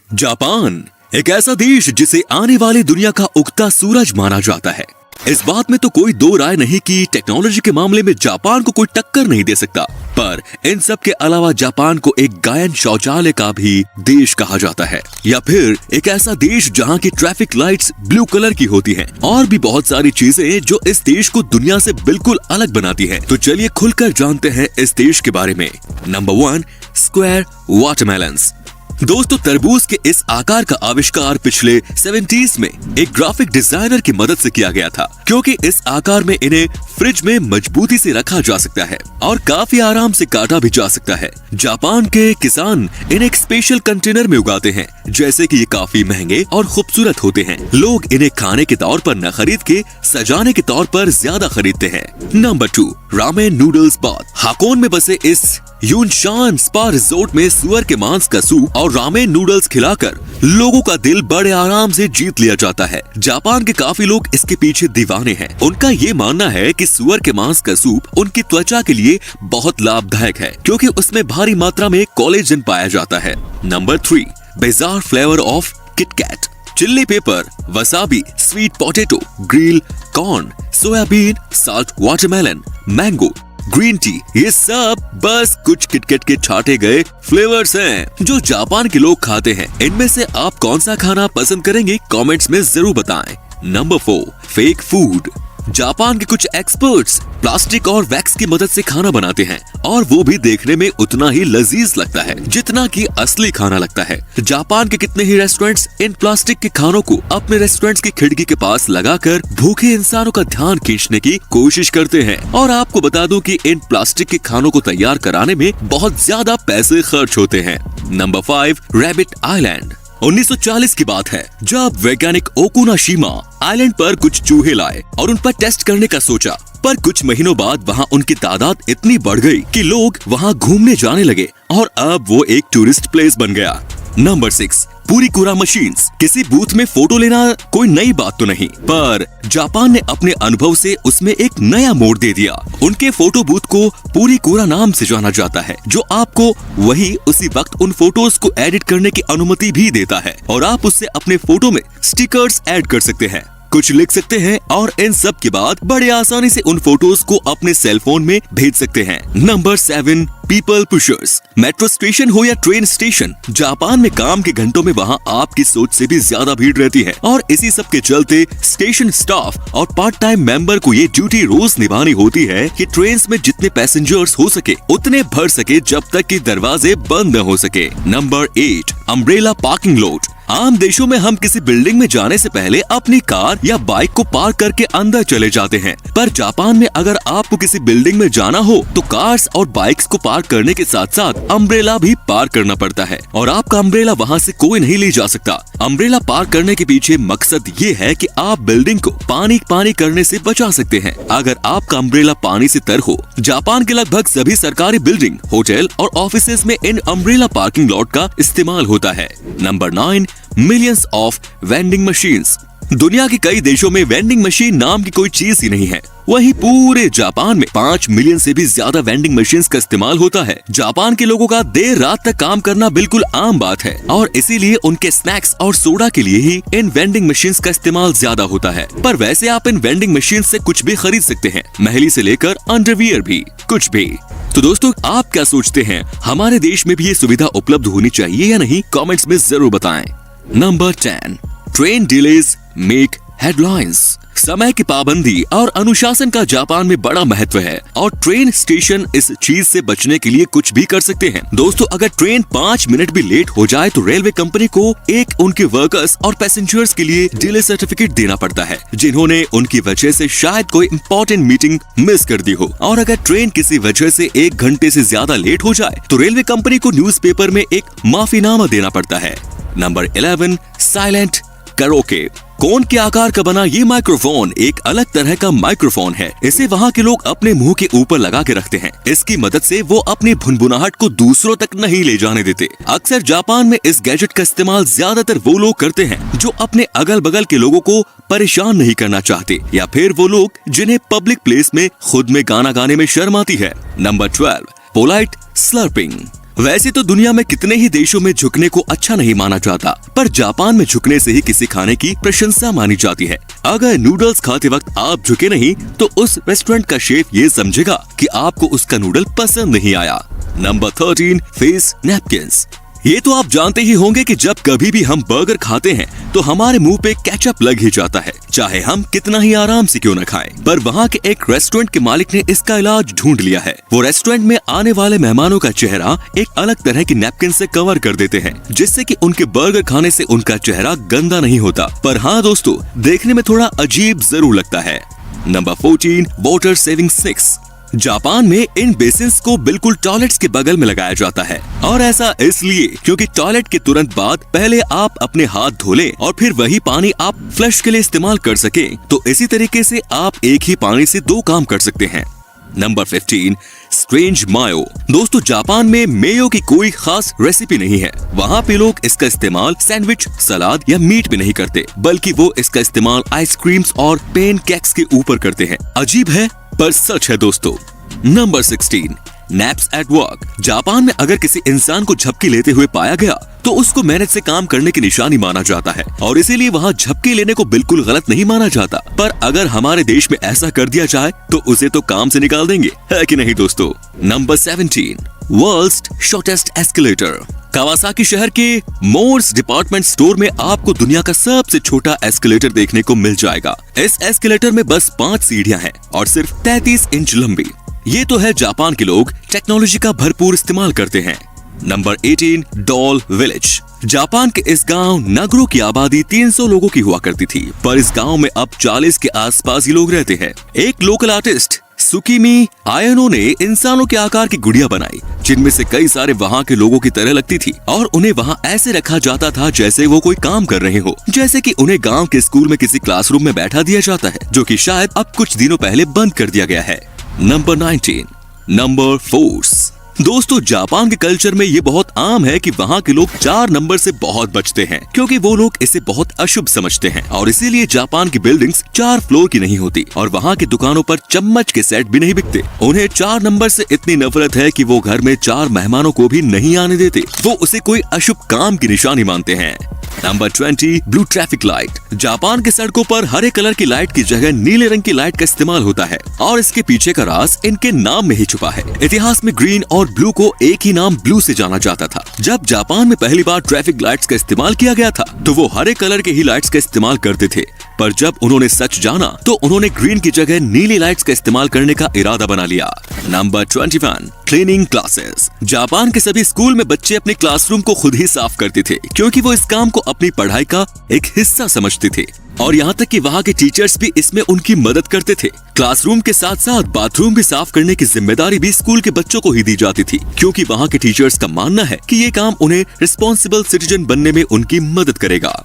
Japan एक ऐसा देश जिसे आने वाली दुनिया का उगता सूरज माना जाता है। इस बात में तो कोई दो राय नहीं कि टेक्नोलॉजी के मामले में जापान को कोई टक्कर नहीं दे सकता। पर इन सब के अलावा जापान को एक गायन शौचालय का भी देश कहा जाता है, या फिर एक ऐसा देश जहां की ट्रैफिक लाइट्स ब्लू कलर की होती हैं, और भी बहुत सारी चीजें जो इस देश को दुनिया से बिल्कुल अलग बनाती हैं। तो चलिए खुलकर जानते हैं इस देश के बारे में। Number 1, square watermelons. दोस्तों, तरबूज के इस आकार का आविष्कार पिछले 70s में एक ग्राफिक डिजाइनर की मदद से किया गया था, क्योंकि इस आकार में इन्हें फ्रिज में मजबूती से रखा जा सकता है और काफी आराम से काटा भी जा सकता है। जापान के किसान इन्हें एक स्पेशल कंटेनर में उगाते हैं, जैसे कि ये काफी महंगे और खूबसूरत होते हैं। लोग इन्हें खाने के तौर पर न खरीद के सजाने के तौर पर ज्यादा खरीदते हैं। Number 2, ramen noodles bath. Hakone में बसे इस यूनशान स्पा रिजोर्ट में सुअर के मांस का सूप और रामेन नूडल्स खिलाकर लोगों का दिल बड़े आराम से जीत लिया जाता है। जापान के काफी लोग इसके पीछे दीवाने हैं। उनका ये मानना है कि सुअर के मांस का सूप उनकी त्वचा के लिए बहुत लाभदायक है, क्योंकि उसमें भारी मात्रा में कोलेजन पाया जाता है। Number 3, bizarre flavour of KitKat. Chilli paper, wasabi, sweet potato, grill corn, soybean, salt watermelon, mango, green tea, ये सब बस कुछ किटकैट के छाटे गए फ्लेवर्स हैं जो जापान के लोग खाते हैं। इनमें से आप कौन सा खाना पसंद करेंगे, कमेंट्स में जरूर बताएं। Number 4, fake food. जापान के कुछ एक्सपर्ट्स प्लास्टिक और वैक्स की मदद से खाना बनाते हैं, और वो भी देखने में उतना ही लजीज लगता है जितना कि असली खाना लगता है। जापान के कितने ही रेस्टोरेंट्स इन प्लास्टिक के खानों को अपने रेस्टोरेंट्स की खिड़की के पास लगाकर भूखे इंसानों का ध्यान खींचने की कोशिश करते हैं। और आपको बता दूं कि इन प्लास्टिक के खानों को तैयार कराने में बहुत ज्यादा पैसे खर्च होते हैं। Number 5, rabbit island. 1940 की बात है, जब वैज्ञानिक ओकुनाशिमा आइलैंड पर कुछ चूहे लाए और उन पर टेस्ट करने का सोचा। पर कुछ महीनों बाद वहाँ उनकी तादाद इतनी बढ़ गई कि लोग वहाँ घूमने जाने लगे और अब वो एक टूरिस्ट प्लेस बन गया। Number 6, purikura machines. किसी बूथ में फोटो लेना कोई नई बात तो नहीं, पर जापान ने अपने अनुभव से उसमें एक नया मोड़ दे दिया। उनके फोटो बूथ को पुरीकुरा नाम से जाना जाता है, जो आपको वही उसी वक्त उन फोटोज को एडिट करने की अनुमति भी देता है, और आप उससे अपने फोटो में स्टिकर्स ऐड कर सकते हैं, कुछ लिख सकते हैं, और इन सब के बाद बड़े आसानी से उन फोटोज को अपने सेल फोन में भेज सकते हैं। Number 7, people pushers. Metro station हो या ट्रेन स्टेशन, जापान में काम के घंटों में वहाँ आपकी सोच से भी ज्यादा भीड़ रहती है, और इसी सब के चलते स्टेशन स्टाफ और पार्ट टाइम मेंबर को ये ड्यूटी रोज निभानी होती है कि ट्रेन में जितने पैसेंजर्स हो सके उतने भर सके, जब तक कि दरवाजे बंद न हो सके। Number 8, umbrella parking lot. आम देशों में हम किसी बिल्डिंग में जाने से पहले अपनी कार या बाइक को पार्क करके अंदर चले जाते हैं, पर जापान में अगर आपको किसी बिल्डिंग में जाना हो तो कार्स और बाइक्स को पार्क करने के साथ साथ अम्ब्रेला भी पार्क करना पड़ता है, और आपका अम्ब्रेला वहाँ से कोई नहीं ले जा सकता। अम्ब्रेला पार्क करने के पीछे मकसद ये है कि आप बिल्डिंग को पानी करने से बचा सकते हैं अगर आपका अम्ब्रेला पानी से तर हो। जापान के लगभग सभी सरकारी बिल्डिंग, होटल और ऑफिसेज में इन अम्ब्रेला पार्किंग लॉट का इस्तेमाल होता है। Number 9, millions of vending machines. दुनिया के कई देशों में वेंडिंग मशीन नाम की कोई चीज ही नहीं है, वहीं पूरे जापान में 5 मिलियन से भी ज्यादा वेंडिंग मशीन्स का इस्तेमाल होता है। जापान के लोगों का देर रात तक काम करना बिल्कुल आम बात है, और इसीलिए उनके स्नैक्स और सोडा के लिए ही इन वेंडिंग मशीन्स का इस्तेमाल ज्यादा होता है। पर वैसे आप इन वेंडिंग मशीन से कुछ भी खरीद सकते हैं, महली से लेकर अंडरवियर भी, कुछ भी। तो दोस्तों, आप क्या सोचते हैं, हमारे देश में भी ये सुविधा उपलब्ध होनी चाहिए या नहीं, कमेंट्स में जरूर बताएं। Number 10, train delays make headlines. समय की पाबंदी और अनुशासन का जापान में बड़ा महत्व है, और ट्रेन स्टेशन इस चीज से बचने के लिए कुछ भी कर सकते हैं। दोस्तों, अगर ट्रेन 5 मिनट भी लेट हो जाए तो रेलवे कंपनी को एक उनके वर्कर्स और पैसेंजर्स के लिए डिले सर्टिफिकेट देना पड़ता है, जिन्होंने उनकी वजह से शायद कोई इम्पोर्टेंट मीटिंग मिस कर दी हो। और अगर ट्रेन किसी वजह से 1 घंटे से ज्यादा लेट हो जाए तो रेलवे कंपनी को न्यूज़पेपर में एक माफीनामा देना पड़ता है। Number 11, silent karaoke. कोन के आकार का बना ये माइक्रोफोन एक अलग तरह का माइक्रोफोन है। इसे वहाँ के लोग अपने मुंह के ऊपर लगा के रखते हैं। इसकी मदद से वो अपनी भुनभुनाहट को दूसरों तक नहीं ले जाने देते। अक्सर जापान में इस गैजेट का इस्तेमाल ज्यादातर वो लोग करते हैं जो अपने अगल बगल के लोगों को परेशान नहीं करना चाहते, या फिर वो लोग जिन्हें पब्लिक प्लेस में खुद में गाना गाने में शर्म आती है। Number 12, polite slurping. वैसे तो दुनिया में कितने ही देशों में झुकने को अच्छा नहीं माना जाता, पर जापान में झुकने से ही किसी खाने की प्रशंसा मानी जाती है। अगर नूडल्स खाते वक्त आप झुके नहीं तो उस रेस्टोरेंट का शेफ ये समझेगा कि आपको उसका नूडल पसंद नहीं आया। Number 13, face napkins. ये तो आप जानते ही होंगे कि जब कभी भी हम बर्गर खाते हैं तो हमारे मुंह पे केचप लग ही जाता है, चाहे हम कितना ही आराम से क्यों न खाएं। पर वहाँ के एक रेस्टोरेंट के मालिक ने इसका इलाज ढूंढ लिया है। वो रेस्टोरेंट में आने वाले मेहमानों का चेहरा एक अलग तरह की नैपकिन से कवर कर देते हैं, जिससे कि उनके बर्गर खाने से उनका चेहरा गंदा नहीं होता, पर हाँ दोस्तों, देखने में थोड़ा अजीब जरूर लगता है। Number 14, water saving sticks. Japan में इन बेसिन्स को बिल्कुल टॉयलेट्स के बगल में लगाया जाता है, और ऐसा इसलिए क्योंकि टॉयलेट के तुरंत बाद पहले आप अपने हाथ धो लें और फिर वही पानी आप फ्लश के लिए इस्तेमाल कर सकें। तो इसी तरीके से आप एक ही पानी से 2 काम कर सकते हैं। नंबर 15, स्ट्रेंज मायो। दोस्तों, जापान में मेयो की कोई खास रेसिपी नहीं है। वहाँ पे लोग इसका इस्तेमाल सैंडविच, सलाद या मीट पे नहीं करते, बल्कि वो इसका इस्तेमाल आइसक्रीम्स और पेन केक्स के ऊपर करते हैं। अजीब है पर सच है दोस्तों। Number 16, naps at work. Japan में अगर किसी इंसान को झपकी लेते हुए पाया गया तो उसको मेहनत से काम करने की निशानी माना जाता है, और इसीलिए वहाँ झपकी लेने को बिल्कुल गलत नहीं माना जाता। पर अगर हमारे देश में ऐसा कर दिया जाए तो उसे तो काम से निकाल देंगे, है कि नहीं दोस्तों। Number 17, world's shortest escalator. Kawasaki शहर के मोर्स डिपार्टमेंट स्टोर में आपको दुनिया का सबसे छोटा एस्केलेटर देखने को मिल जाएगा। इस एस्केलेटर में बस 5 सीढ़ियां हैं और सिर्फ 33 इंच लंबी। ये तो है जापान के लोग टेक्नोलॉजी का भरपूर इस्तेमाल करते हैं। Number 18, doll village. जापान के इस गांव नगरो की आबादी 300 लोगों की हुआ करती थी, पर इस गांव में अब 40 के आसपास ही लोग रहते हैं। एक लोकल आर्टिस्ट सुकीमी आयनो ने इंसानों के आकार की गुड़िया बनाई, जिनमें से कई सारे वहाँ के लोगों की तरह लगती थी, और उन्हें वहाँ ऐसे रखा जाता था जैसे वो कोई काम कर रहे हो, जैसे कि उन्हें गांव के स्कूल में किसी क्लासरूम में बैठा दिया जाता है, जो कि शायद अब कुछ दिनों पहले बंद कर दिया गया है। Number 19, number force. दोस्तों, जापान के कल्चर में ये बहुत आम है कि वहाँ के लोग 4 नंबर से बहुत बचते हैं, क्योंकि वो लोग इसे बहुत अशुभ समझते हैं, और इसीलिए जापान की बिल्डिंग्स 4 फ्लोर की नहीं होती, और वहाँ की दुकानों पर चम्मच के सेट भी नहीं बिकते। उन्हें 4 नंबर से इतनी नफरत है कि वो घर में 4 मेहमानों को भी नहीं आने देते। वो उसे कोई अशुभ काम की निशानी मानते हैं। Number 20, blue traffic light. Japan के सड़कों पर हरे कलर की लाइट की जगह नीले रंग की लाइट का इस्तेमाल होता है, और इसके पीछे का राज इनके नाम में ही छुपा है। इतिहास में ग्रीन और ब्लू को एक ही नाम ब्लू से जाना जाता था। जब जापान में पहली बार ट्रैफिक लाइट्स का इस्तेमाल किया गया था तो वो हरे कलर के ही लाइट्स का इस्तेमाल करते थे, पर जब उन्होंने सच जाना तो उन्होंने ग्रीन की जगह नीली लाइट्स का इस्तेमाल करने का इरादा बना लिया। Number 21, cleaning classes. जापान के सभी स्कूल में बच्चे अपने क्लासरूम को खुद ही साफ करते थे, क्योंकि वो इस काम को अपनी पढ़ाई का एक हिस्सा समझते थे, और यहाँ तक कि वहाँ के टीचर्स भी इसमें उनकी मदद करते थे। क्लासरूम के साथ साथ बाथरूम भी साफ करने की जिम्मेदारी भी स्कूल के बच्चों को ही दी जाती थी, क्योंकि वहाँ के टीचर्स का मानना है कि ये काम उन्हें रिस्पॉन्सिबल सिटीजन बनने में उनकी मदद करेगा।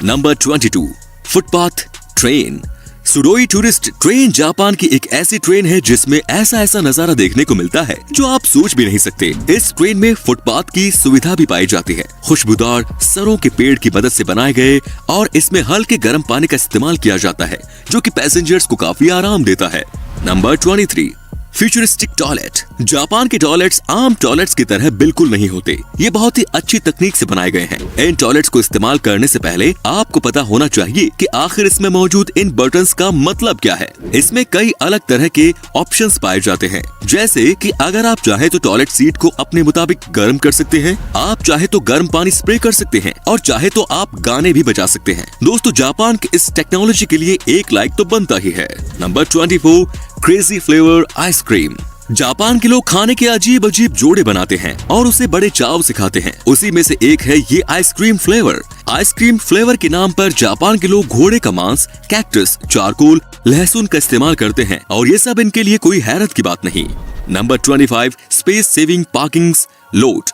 Number 22, footpath train. सुडोई टूरिस्ट ट्रेन जापान की एक ऐसी ट्रेन है जिसमें ऐसा नजारा देखने को मिलता है जो आप सोच भी नहीं सकते। इस ट्रेन में फुटपाथ की सुविधा भी पाई जाती है। खुशबूदार सरों के पेड़ की मदद से बनाए गए, और इसमें हल्के गर्म पानी का इस्तेमाल किया जाता है, जो कि पैसेंजर्स को काफी आराम देता है। Number 23, futuristic toilet. जापान के टॉयलेट्स आम टॉयलेट्स की तरह बिल्कुल नहीं होते। ये बहुत ही अच्छी तकनीक से बनाए गए हैं। इन टॉयलेट्स को इस्तेमाल करने से पहले आपको पता होना चाहिए कि आखिर इसमें मौजूद इन बटन्स का मतलब क्या है। इसमें कई अलग तरह के ऑप्शंस पाए जाते हैं, जैसे कि अगर आप चाहे तो टॉयलेट सीट को अपने मुताबिक गर्म कर सकते हैं, आप चाहे तो गर्म पानी स्प्रे कर सकते हैं, और चाहे तो आप गाने भी बजा सकते हैं। दोस्तों, जापान की इस टेक्नोलॉजी के लिए एक लाइक तो बनता ही है। Number 24, crazy flavour ice cream. Japan के लोग खाने के अजीब अजीब जोड़े बनाते हैं और उसे बड़े चाव से खाते हैं। उसी में से एक है ये आइसक्रीम फ्लेवर। आइसक्रीम फ्लेवर के नाम पर जापान के लोग घोड़े का मांस, कैक्टस, चारकोल, लहसुन का इस्तेमाल करते हैं, और ये सब इनके लिए कोई हैरत की बात नहीं। Number 25, space saving parking lot.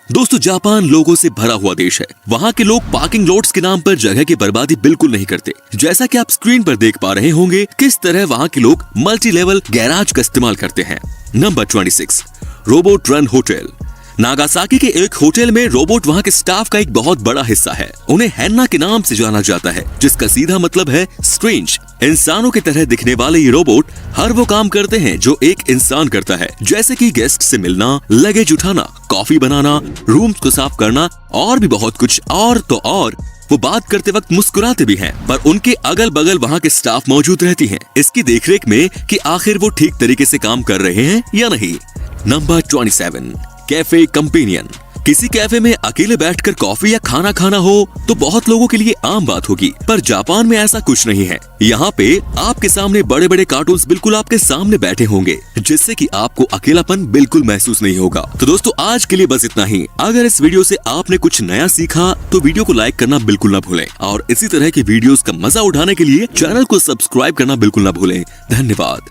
दोस्तों, जापान लोगों से भरा हुआ देश है। वहाँ के लोग पार्किंग लॉट्स के नाम पर जगह की बर्बादी बिल्कुल नहीं करते। जैसा कि आप स्क्रीन पर देख पा रहे होंगे किस तरह वहाँ के लोग मल्टी लेवल गैराज का इस्तेमाल करते हैं। Number 26, robot run hotel. Nagasaki के एक होटल में रोबोट वहाँ के स्टाफ का एक बहुत बड़ा हिस्सा है। उन्हें हैन्ना के नाम से जाना जाता है, जिसका सीधा मतलब है स्ट्रेंज। इंसानों की तरह दिखने वाले ये रोबोट हर वो काम करते हैं जो एक इंसान करता है, जैसे कि गेस्ट से मिलना, लगेज उठाना, कॉफी बनाना, रूम्स को साफ करना और भी बहुत कुछ। और तो और वो बात करते वक्त मुस्कुराते भी हैं, पर उनके अगल बगल वहाँ के स्टाफ मौजूद रहती हैं, इसकी देखरेख में कि आखिर वो ठीक तरीके से काम कर रहे हैं या नहीं। Number 27, cafe companion. किसी कैफे में अकेले बैठकर कॉफी या खाना खाना हो तो बहुत लोगों के लिए आम बात होगी, पर जापान में ऐसा कुछ नहीं है। यहाँ पे आपके सामने बड़े बड़े कार्टून्स बिल्कुल आपके सामने बैठे होंगे, जिससे कि आपको अकेलापन बिल्कुल महसूस नहीं होगा। तो दोस्तों आज के लिए बस इतना ही। अगर इस वीडियो से आपने कुछ नया सीखा तो वीडियो को लाइक करना बिल्कुल ना भूलें, और इसी तरह की वीडियोस का मजा उठाने के लिए चैनल को सब्सक्राइब करना बिल्कुल ना भूलें। धन्यवाद।